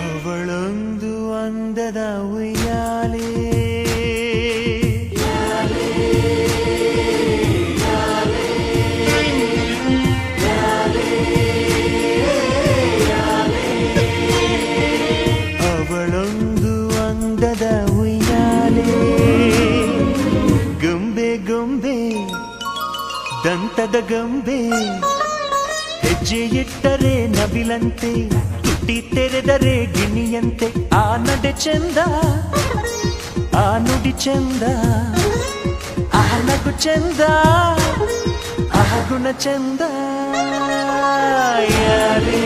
ಅವಳೊಂದು ಅಂದದ ಉಯ್ಯಾಲೆ ಅವಳೊಂದು ಅಂದದ ಉಯ್ಯಾಲೆ ಗೊಂಬೆ ಗೊಂಬೆ ದಂತದ ಗೊಂಬೆ ಹೆಜ್ಜೆ ಇಟ್ಟರೆ ನವಿಲಂತೆ ತುಟಿ ತೆರೆದರೆ ಗಿಣಿಯಂತೆ ಆ ನಡೆ ಚಂದ ಆ ನುಡಿ ಚಂದ ಆ ನಗು ಚಂದ ಆ ಗುಣ ಚಂದ ಯಾರೇ